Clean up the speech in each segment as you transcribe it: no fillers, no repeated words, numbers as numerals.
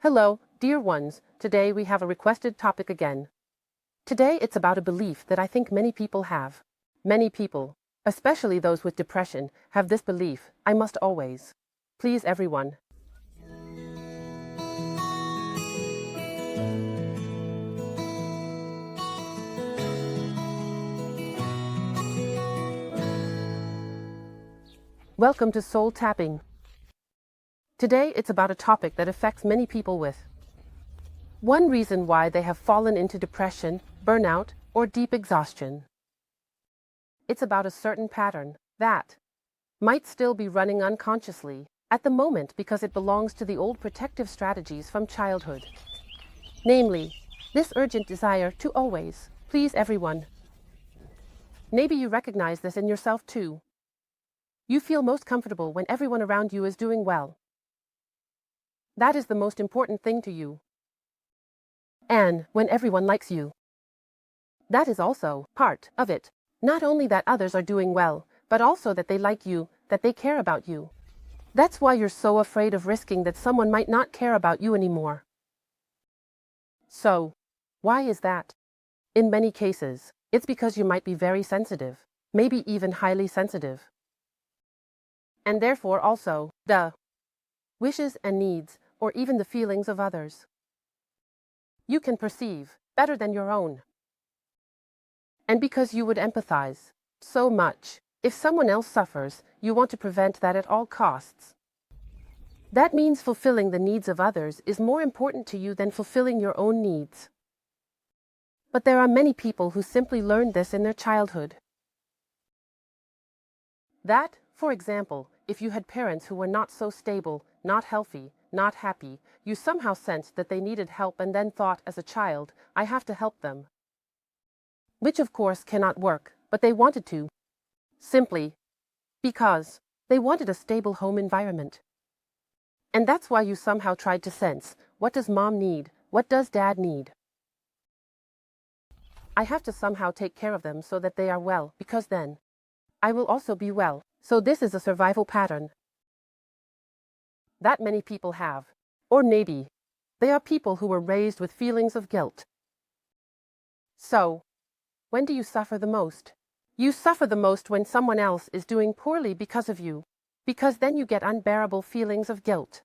Hello, dear ones. Today we have a requested topic again. Today it's about a belief that I think many people have. Many people, especially those with depression, have this belief: I must always please everyone. Welcome to Soul Tapping. Today it's about a topic that affects many people with one reason why they have fallen into depression, burnout, or deep exhaustion. It's about a certain pattern that might still be running unconsciously at the moment because it belongs to the old protective strategies from childhood. Namely, this urgent desire to always please everyone. Maybe you recognize this in yourself too. You feel most comfortable when everyone around you is doing well. That is the most important thing to you. And when everyone likes you. That is also part of it. Not only that others are doing well, but also that they like you, that they care about you. That's why you're so afraid of risking that someone might not care about you anymore. So, why is that? In many cases, it's because you might be very sensitive, maybe even highly sensitive. And therefore also, the wishes and needs, or even the feelings of others, you can perceive better than your own. And because you would empathize so much, if someone else suffers, you want to prevent that at all costs. That means fulfilling the needs of others is more important to you than fulfilling your own needs. But there are many people who simply learned this in their childhood. That, for example, if you had parents who were not so stable, not healthy, not happy, you somehow sensed that they needed help and then thought as a child, I have to help them. Which of course cannot work, but they wanted to. Simply because they wanted a stable home environment. And that's why you somehow tried to sense, what does mom need? What does dad need? I have to somehow take care of them so that they are well, because then I will also be well. So this is a survival pattern that many people have. Or maybe they are people who were raised with feelings of guilt. So, when do you suffer the most? You suffer the most when someone else is doing poorly because of you, because then you get unbearable feelings of guilt.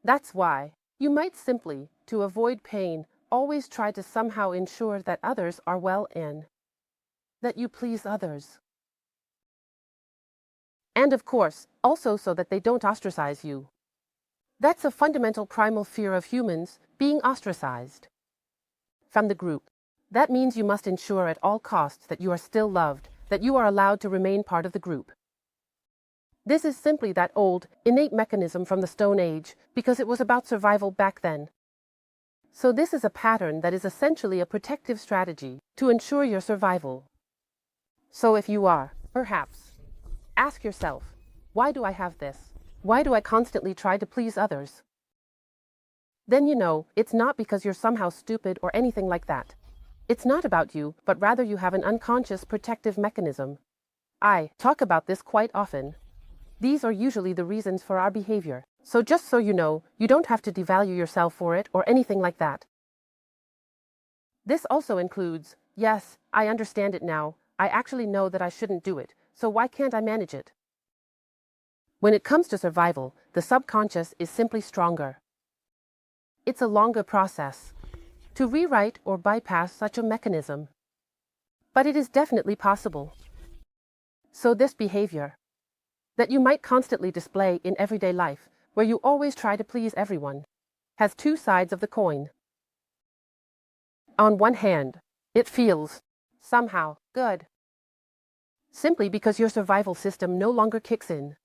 That's why you might simply, to avoid pain, always try to somehow ensure that others are well and that you please others. And of course, also so that they don't ostracize you. That's a fundamental primal fear of humans, being ostracized from the group. That means you must ensure at all costs that you are still loved, that you are allowed to remain part of the group. This is simply that old, innate mechanism from the Stone Age, because it was about survival back then. So this is a pattern that is essentially a protective strategy to ensure your survival. So if you are, perhaps, ask yourself, why do I have this? Why do I constantly try to please others? Then you know, it's not because you're somehow stupid or anything like that. It's not about you, but rather you have an unconscious protective mechanism. I talk about this quite often. These are usually the reasons for our behavior. So just so you know, you don't have to devalue yourself for it or anything like that. This also includes, yes, I understand it now. I actually know that I shouldn't do it. So why can't I manage it? When it comes to survival, the subconscious is simply stronger. It's a longer process to rewrite or bypass such a mechanism. But it is definitely possible. So this behavior that you might constantly display in everyday life, where you always try to please everyone, has two sides of the coin. On one hand, it feels somehow good, simply because your survival system no longer kicks in.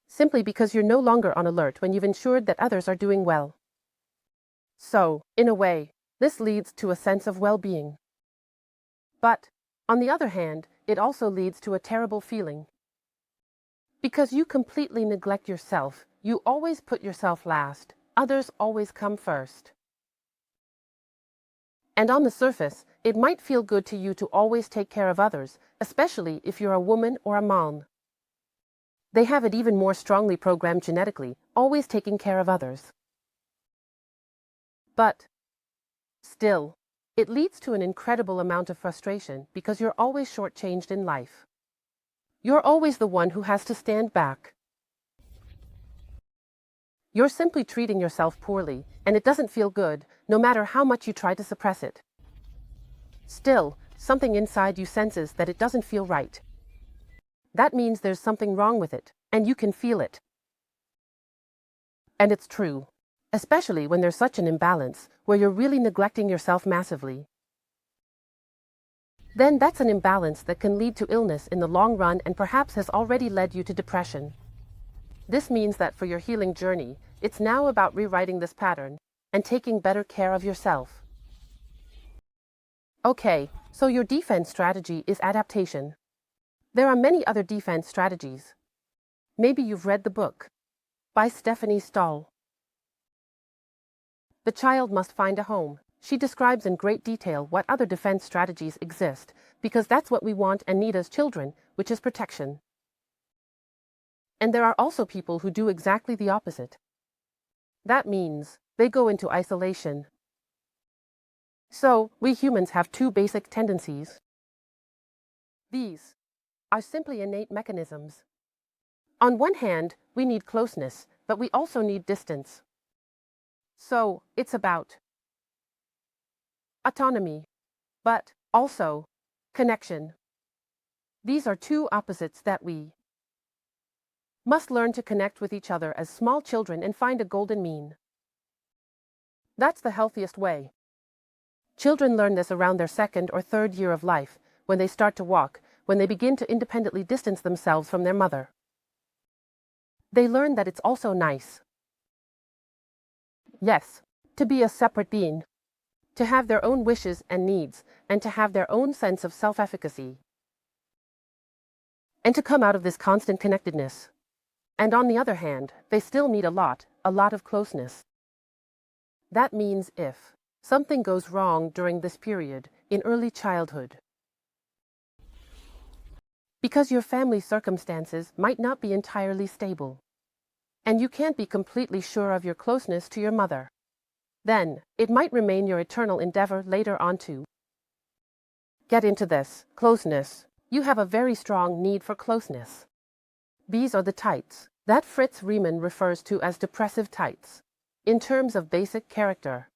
Simply because you're no longer on alert when you've ensured that others are doing well. So, in a way, this leads to a sense of well-being. But, on the other hand, it also leads to a terrible feeling. Because you completely neglect yourself, you always put yourself last, others always come first. And on the surface, it might feel good to you to always take care of others, especially if you're a woman or a mom. They have it even more strongly programmed genetically, always taking care of others. But still, it leads to an incredible amount of frustration because you're always shortchanged in life. You're always the one who has to stand back. You're simply treating yourself poorly, and it doesn't feel good, no matter how much you try to suppress it. Still, something inside you senses that it doesn't feel right. That means there's something wrong with it, and you can feel it. And it's true, especially when there's such an imbalance, where you're really neglecting yourself massively. Then that's an imbalance that can lead to illness in the long run and perhaps has already led you to depression. This means that for your healing journey, it's now about rewriting this pattern and taking better care of yourself. Okay, so your defense strategy is adaptation. There are many other defense strategies. Maybe you've read the book by Stephanie Stahl. The Child Must Find a Home. She describes in great detail what other defense strategies exist, because that's what we want and need as children, which is protection. And there are also people who do exactly the opposite. That means they go into isolation. So, we humans have two basic tendencies. These are simply innate mechanisms. On one hand, we need closeness, but we also need distance. So, it's about autonomy, but also connection. These are two opposites that we must learn to connect with each other as small children and find a golden mean. That's the healthiest way. Children learn this around their second or third year of life, when they start to walk, when they begin to independently distance themselves from their mother. They learn that it's also nice, yes, to be a separate being, to have their own wishes and needs, and to have their own sense of self-efficacy, and to come out of this constant connectedness. And on the other hand, they still need a lot of closeness. That means if something goes wrong during this period, in early childhood, because your family circumstances might not be entirely stable, and you can't be completely sure of your closeness to your mother, then it might remain your eternal endeavor later on to get into this closeness. You have a very strong need for closeness. These are the types that Fritz Riemann refers to as depressive types, in terms of basic character,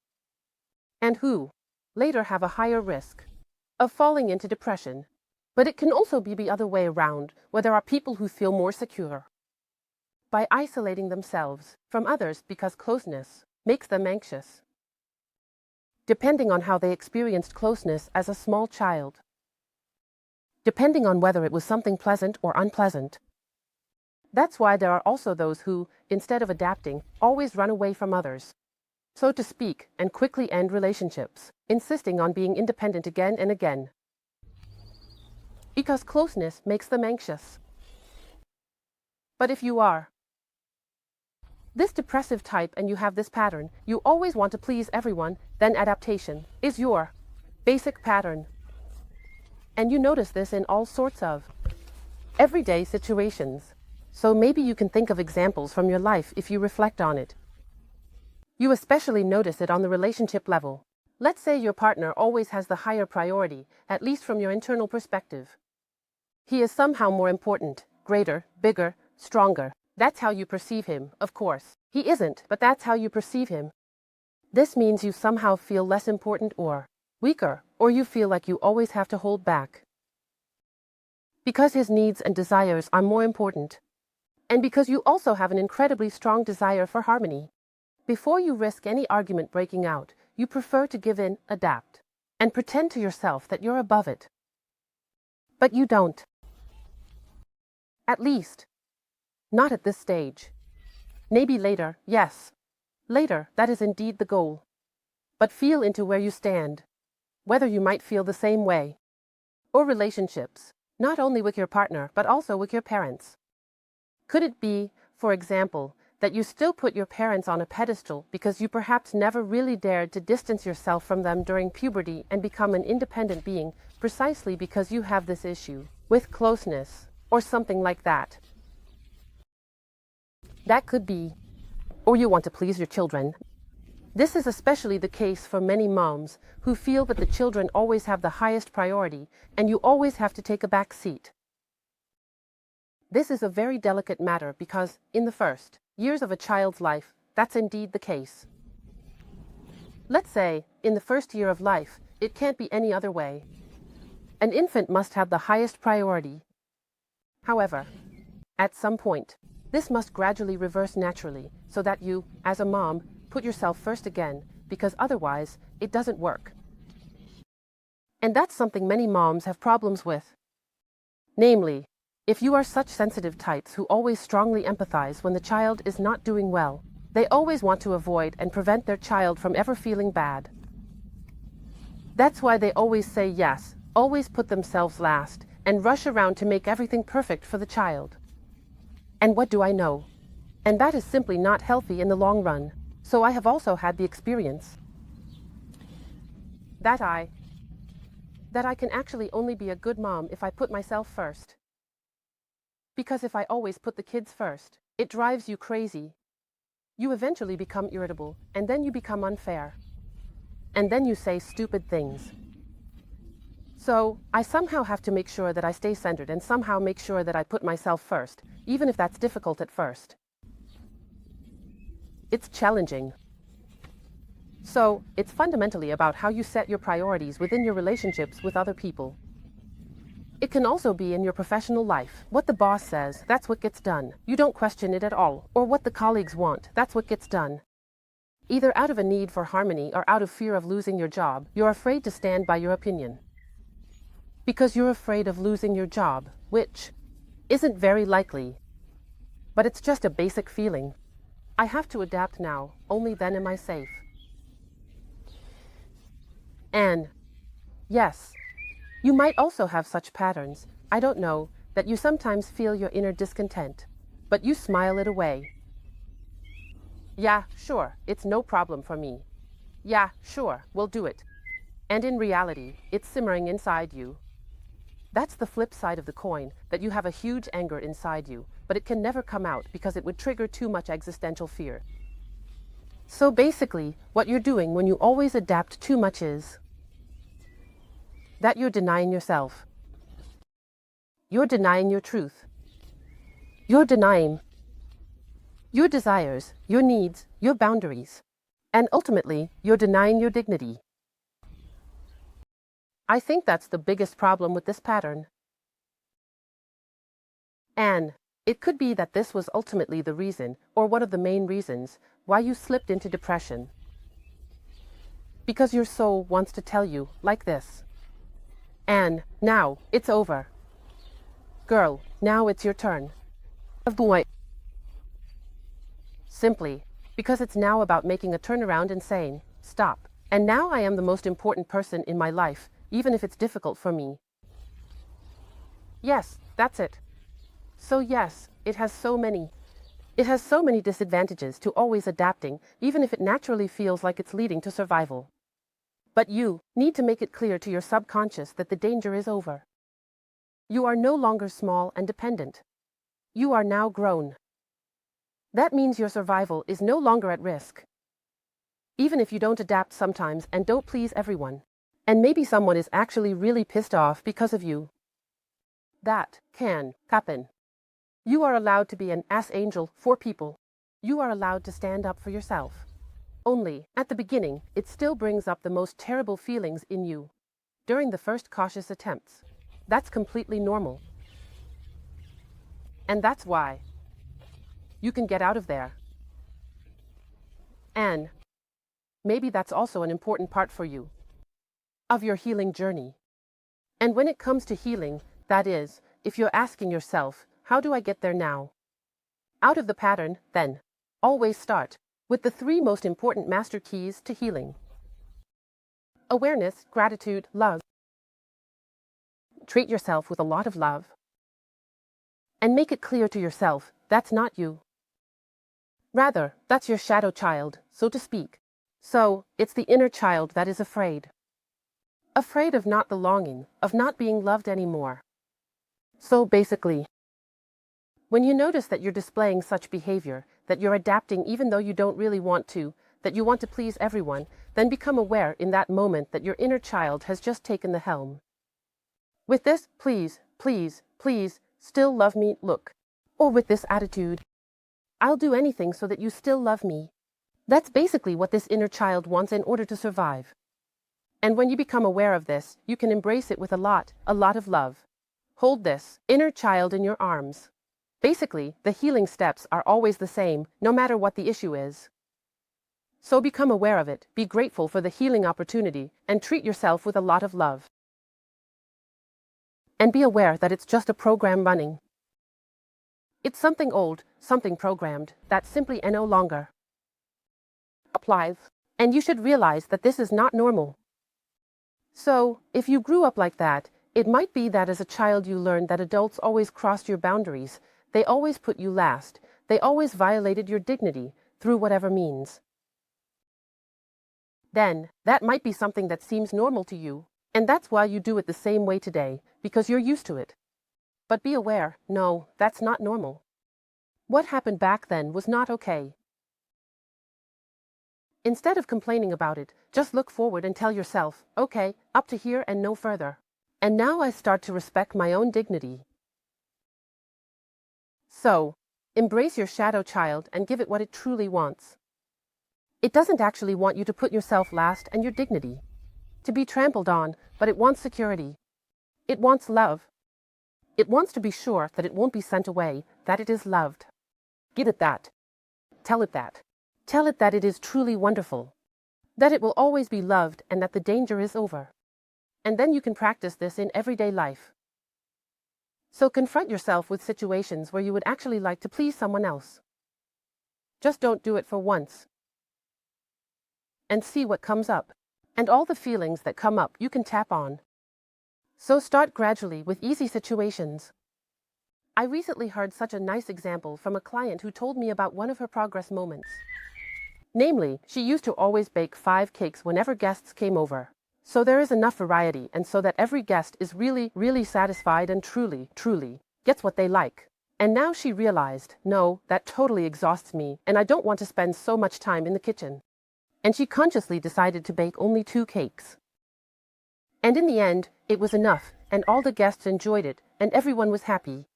and who later have a higher risk of falling into depression. But it can also be the other way around, where there are people who feel more secure by isolating themselves from others because closeness makes them anxious, depending on how they experienced closeness as a small child, depending on whether it was something pleasant or unpleasant. That's why there are also those who, instead of adapting, always run away from others, so to speak, and quickly end relationships, insisting on being independent again and again, because closeness makes them anxious. But if you are this depressive type and you have this pattern, you always want to please everyone, then adaptation is your basic pattern. And you notice this in all sorts of everyday situations. So maybe you can think of examples from your life if you reflect on it. You especially notice it on the relationship level. Let's say your partner always has the higher priority, at least from your internal perspective. He is somehow more important, greater, bigger, stronger. That's how you perceive him, of course. He isn't, but that's how you perceive him. This means you somehow feel less important or weaker, or you feel like you always have to hold back, because his needs and desires are more important, and because you also have an incredibly strong desire for harmony. Before you risk any argument breaking out, you prefer to give in, adapt, and pretend to yourself that you're above it. But you don't. At least, not at this stage. Maybe later, yes. Later, that is indeed the goal. But feel into where you stand, whether you might feel the same way. Or relationships, not only with your partner, but also with your parents. Could it be, for example, that you still put your parents on a pedestal because you perhaps never really dared to distance yourself from them during puberty and become an independent being, precisely because you have this issue with closeness, or something like that? That could be. Or you want to please your children, This is especially the case for many moms who feel that the children always have the highest priority and you always have to take a back seat. This is a very delicate matter because, in the first years of a child's life, that's indeed the case. Let's say, in the first year of life, it can't be any other way. An infant must have the highest priority. However, at some point, this must gradually reverse naturally so that you, as a mom, put yourself first again, because otherwise, it doesn't work. And that's something many moms have problems with. Namely, if you are such sensitive types who always strongly empathize when the child is not doing well, they always want to avoid and prevent their child from ever feeling bad. That's why they always say yes, always put themselves last, and rush around to make everything perfect for the child. And what do I know? And that is simply not healthy in the long run. So I have also had the experience that I can actually only be a good mom if I put myself first. Because if I always put the kids first, it drives you crazy. You eventually become irritable, and then you become unfair. And then you say stupid things. So, I somehow have to make sure that I stay centered and somehow make sure that I put myself first, even if that's difficult at first. It's challenging. So, it's fundamentally about how you set your priorities within your relationships with other people. It can also be in your professional life. What the boss says, that's what gets done. You don't question it at all. Or what the colleagues want, that's what gets done. Either out of a need for harmony or out of fear of losing your job, you're afraid to stand by your opinion. Because you're afraid of losing your job, which isn't very likely. But it's just a basic feeling. I have to adapt now, only then am I safe. And, yes, you might also have such patterns, I don't know, that you sometimes feel your inner discontent, but you smile it away. Yeah, sure, it's no problem for me. Yeah, sure, we'll do it. And in reality, it's simmering inside you. That's the flip side of the coin, that you have a huge anger inside you, but it can never come out because it would trigger too much existential fear. So basically, what you're doing when you always adapt too much is that you're denying yourself. You're denying your truth. You're denying your desires, your needs, your boundaries. And ultimately, you're denying your dignity. I think that's the biggest problem with this pattern. And it could be that this was ultimately the reason, or one of the main reasons, why you slipped into depression. Because your soul wants to tell you, like this. And now, it's over. Girl, now it's your turn. Boy. Simply, because it's now about making a turnaround and saying, stop. And now I am the most important person in my life, even if it's difficult for me. Yes, that's it. So yes, it has so many disadvantages to always adapting, even if it naturally feels like it's leading to survival. But you need to make it clear to your subconscious that the danger is over. You are no longer small and dependent. You are now grown. That means your survival is no longer at risk. Even if you don't adapt sometimes and don't please everyone. And maybe someone is actually really pissed off because of you. That can happen. You are allowed to be an ass angel for people. You are allowed to stand up for yourself. Only, at the beginning, it still brings up the most terrible feelings in you. During the first cautious attempts. That's completely normal. And that's why you can get out of there. And maybe that's also an important part for you. Of your healing journey. And when it comes to healing, that is, if you're asking yourself, how do I get there now? Out of the pattern, then, always start with the 3 most important master keys to healing. Awareness, gratitude, love. Treat yourself with a lot of love. And make it clear to yourself, that's not you. Rather, that's your shadow child, so to speak. So, it's the inner child that is afraid. Afraid of not belonging, of not being loved anymore. So basically, when you notice that you're displaying such behavior, that you're adapting even though you don't really want to, that you want to please everyone, then become aware in that moment that your inner child has just taken the helm. With this, please, please, please, still love me, look. Or with this attitude, I'll do anything so that you still love me. That's basically what this inner child wants in order to survive. And when you become aware of this, you can embrace it with a lot of love. Hold this inner child in your arms. Basically, the healing steps are always the same, no matter what the issue is. So become aware of it, be grateful for the healing opportunity, and treat yourself with a lot of love. And be aware that it's just a program running. It's something old, something programmed, that simply no longer applies. And you should realize that this is not normal. So, if you grew up like that, it might be that as a child you learned that adults always crossed your boundaries, they always put you last, they always violated your dignity, through whatever means. Then, that might be something that seems normal to you, and that's why you do it the same way today, because you're used to it. But be aware, no, that's not normal. What happened back then was not okay. Instead of complaining about it, just look forward and tell yourself, okay, up to here and no further. And now I start to respect my own dignity. So, embrace your shadow child and give it what it truly wants. It doesn't actually want you to put yourself last and your dignity, to be trampled on, but it wants security. It wants love. It wants to be sure that it won't be sent away, that it is loved. Give it that. Tell it that. Tell it that it is truly wonderful, that it will always be loved and that the danger is over. And then you can practice this in everyday life. So confront yourself with situations where you would actually like to please someone else. Just don't do it for once. And see what comes up. And all the feelings that come up you can tap on. So start gradually with easy situations. I recently heard such a nice example from a client who told me about one of her progress moments. Namely, she used to always bake 5 cakes whenever guests came over. So there is enough variety and so that every guest is really satisfied and truly gets what they like. And now she realized, no, that totally exhausts me and I don't want to spend so much time in the kitchen. And she consciously decided to bake only 2 cakes. And in the end, it was enough and all the guests enjoyed it and everyone was happy.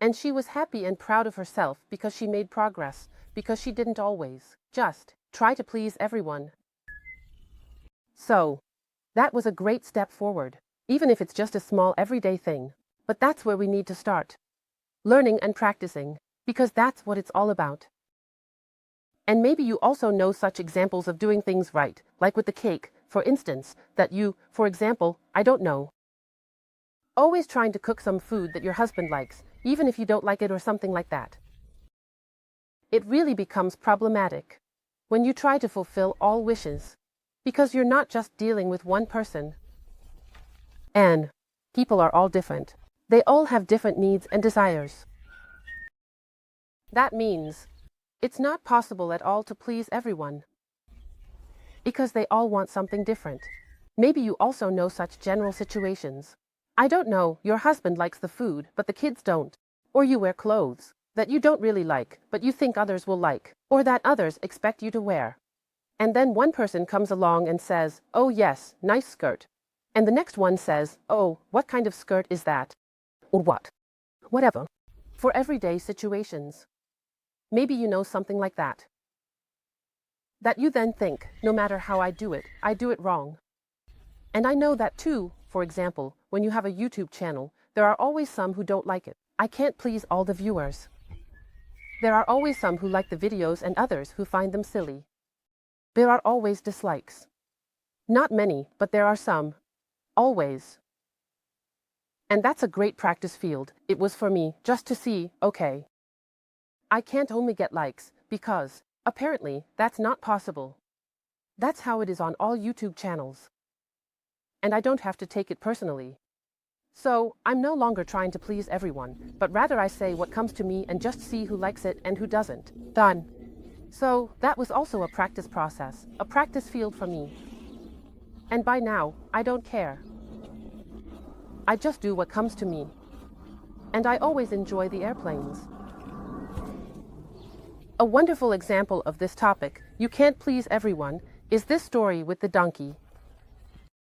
And she was happy and proud of herself because she made progress, because she didn't always just try to please everyone. So, that was a great step forward, even if it's just a small everyday thing. But that's where we need to start. Learning and practicing, because that's what it's all about. And maybe you also know such examples of doing things right, like with the cake, for instance, that you, for example, I don't know, always trying to cook some food that your husband likes, even if you don't like it or something like that. It really becomes problematic when you try to fulfill all wishes, because you're not just dealing with one person. And people are all different. They all have different needs and desires. That means it's not possible at all to please everyone, because they all want something different. Maybe you also know such general situations. I don't know, your husband likes the food, but the kids don't. Or you wear clothes that you don't really like, but you think others will like, or that others expect you to wear. And then one person comes along and says, oh yes, nice skirt. And the next one says, oh, what kind of skirt is that? Or what? Whatever. For everyday situations. Maybe you know something like that. That you then think, no matter how I do it wrong. And I know that too, for example, when you have a YouTube channel, there are always some who don't like it. I can't please all the viewers. There are always some who like the videos and others who find them silly. There are always dislikes. Not many, but there are some. Always. And that's a great practice field. It was for me, just to see, okay, I can't only get likes, because, apparently, that's not possible. That's how it is on all YouTube channels. And I don't have to take it personally. So, I'm no longer trying to please everyone, but rather I say what comes to me and just see who likes it and who doesn't. Done. So, that was also a practice process, a practice field for me. And by now, I don't care. I just do what comes to me. And I always enjoy the airplanes. A wonderful example of this topic, you can't please everyone, is this story with the donkey.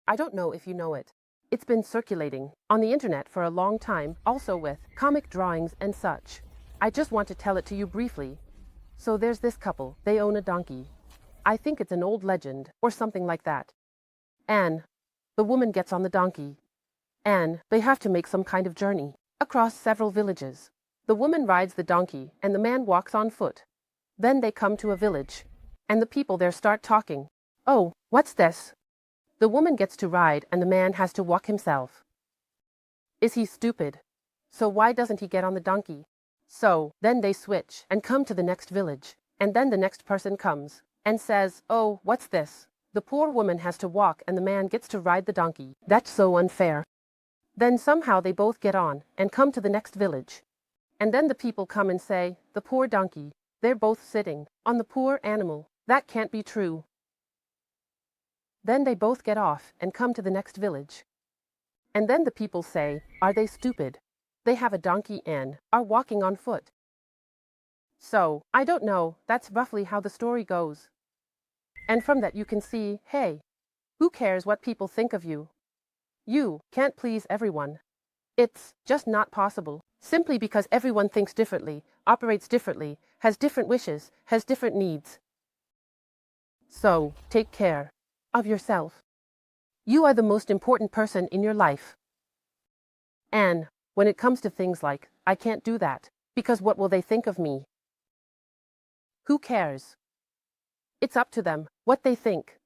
I don't know if you know it. It's been circulating on the internet for a long time, also with comic drawings and such. I just want to tell it to you briefly. So there's this couple, they own a donkey. I think it's an old legend, or something like that. And the woman gets on the donkey, and they have to make some kind of journey across several villages. The woman rides the donkey, and the man walks on foot. Then they come to a village, and the people there start talking. Oh, what's this? The woman gets to ride, and the man has to walk himself. Is he stupid? So why doesn't he get on the donkey? So then they switch and come to the next village, and then the next person comes and says, oh, what's this? The poor woman has to walk, and the man gets to ride the donkey. That's so unfair. Then somehow they both get on and come to the next village. And then the people come and say, the poor donkey, they're both sitting on the poor animal. That can't be true. Then they both get off and come to the next village. And then the people say, are they stupid? They have a donkey and are walking on foot. So, I don't know, that's roughly how the story goes. And from that you can see, hey, who cares what people think of you? You can't please everyone. It's just not possible. Simply because everyone thinks differently, operates differently, has different wishes, has different needs. So, take care of yourself. You are the most important person in your life. And when it comes to things like, I can't do that, because what will they think of me? Who cares? It's up to them, what they think.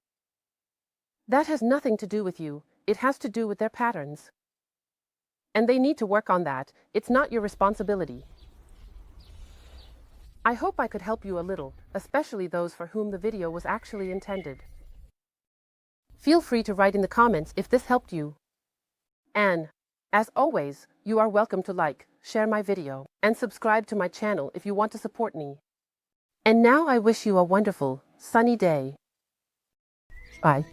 That has nothing to do with you, it has to do with their patterns. And they need to work on that, it's not your responsibility. I hope I could help you a little, especially those for whom the video was actually intended. Feel free to write in the comments if this helped you. And, as always, you are welcome to like, share my video, and subscribe to my channel if you want to support me. And now I wish you a wonderful, sunny day. Bye.